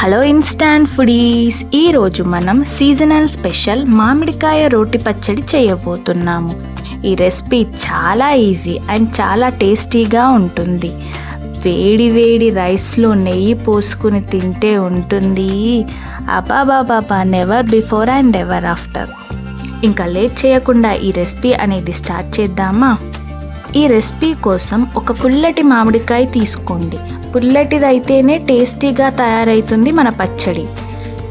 Hello instant foodies, ఈరోజు మనం seasonal special మామిడికాయ రోటి పచ్చడి చేయబోతున్నాము. ఈ రెసిపీ చాలా ఈజీ అండ్ చాలా టేస్టీగా ఉంటుంది. వేడి వేడి రైస్లో నెయ్యి పోసుకుని తింటే ఉంటుంది అబాబాబాబా, never before and ever after. ఇంకా లేట్ చేయకుండా ఈ రెసిపీ అనేది స్టార్ట్ చేద్దామా? ఈ రెసిపీ కోసం ఒక పుల్లటి మామిడికాయ తీసుకోండి. పుల్లటిదైతేనే టేస్టీగా తయారవుతుంది మన పచ్చడి.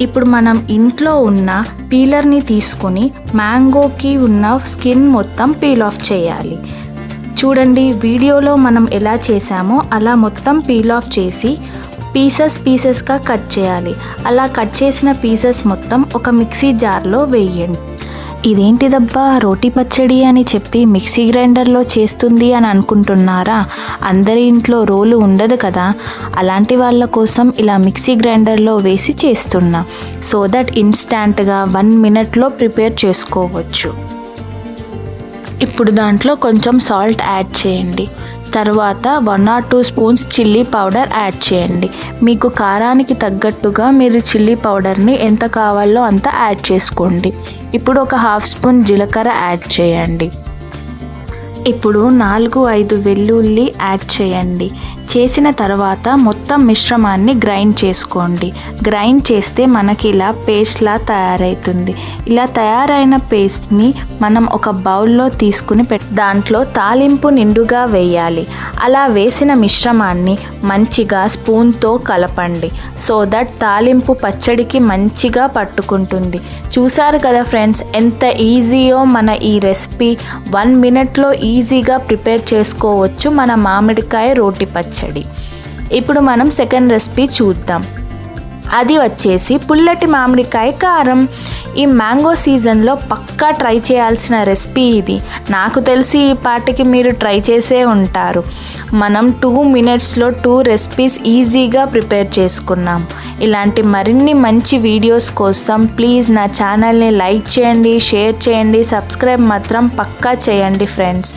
ఇప్పుడు మనం ఇంట్లో ఉన్న పీలర్ని తీసుకొని మ్యాంగోకి ఉన్న స్కిన్ మొత్తం పీల్ ఆఫ్ చేయాలి. చూడండి, వీడియోలో మనం ఎలా చేసామో అలా మొత్తం పీల్ ఆఫ్ చేసి పీసెస్గా కట్ చేయాలి. అలా కట్ చేసిన పీసెస్ మొత్తం ఒక మిక్సీ జార్లో వేయండి. ఇదేంటిదబ్బా రోటి పచ్చడి అని చెప్పి మిక్సీ గ్రైండర్లో చేస్తుంది అని అనుకుంటున్నారా? అందరి ఇంట్లో రోలు ఉండదు కదా, అలాంటి వాళ్ళ కోసం ఇలా మిక్సీ గ్రైండర్లో వేసి చేస్తున్నా. సో దట్ ఇన్స్టాంట్గా 1 minute ప్రిపేర్ చేసుకోవచ్చు. ఇప్పుడు దాంట్లో కొంచెం సాల్ట్ యాడ్ చేయండి. తర్వాత 1 or 2 spoons chilli powder add చేయండి. మీకు కారానికి తగ్గట్టుగా మీరు చిల్లీ పౌడర్ని ఎంత కావాలో అంత యాడ్ చేసుకోండి. ఇప్పుడు ఒక 1/2 spoon జీలకర్ర యాడ్ చేయండి. ఇప్పుడు 4-5 వెల్లుల్లి యాడ్ చేయండి. చేసిన తర్వాత మొత్తం మిశ్రమాన్ని గ్రైండ్ చేసుకోండి. గ్రైండ్ చేస్తే మనకి ఇలా పేస్ట్లా తయారవుతుంది. ఇలా తయారైన పేస్ట్ని మనం ఒక బౌల్లో తీసుకుని దాంట్లో తాలింపు నిండుగా వేయాలి. అలా వేసిన మిశ్రమాన్ని మంచిగా స్పూన్తో కలపండి. సో దట్ తాలింపు పచ్చడికి మంచిగా పట్టుకుంటుంది. చూసారు కదా ఫ్రెండ్స్, ఎంత ఈజీయో మన ఈ రెసిపీ. 1 minute ఈజీగా ప్రిపేర్ చేసుకోవచ్చు మన మామిడికాయ రోటి పచ్చడి. ఇప్పుడు మనం సెకండ్ రెసిపీ చూద్దాం. అది వచ్చేసి పుల్లటి మామిడికాయ కారం. ఈ మ్యాంగో సీజన్లో పక్కా ట్రై చేయాల్సిన రెసిపీ ఇది. నాకు తెలిసి ఈ పాటికి మీరు ట్రై చేసే ఉంటారు. మనం 2 minutes 2 రెసిపీస్ ఈజీగా ప్రిపేర్ చేసుకున్నాం. ఇలాంటి మరిన్ని మంచి వీడియోస్ కోసం ప్లీజ్ నా ఛానల్ని లైక్ చేయండి, షేర్ చేయండి, సబ్స్క్రైబ్ మాత్రం పక్కా చేయండి ఫ్రెండ్స్.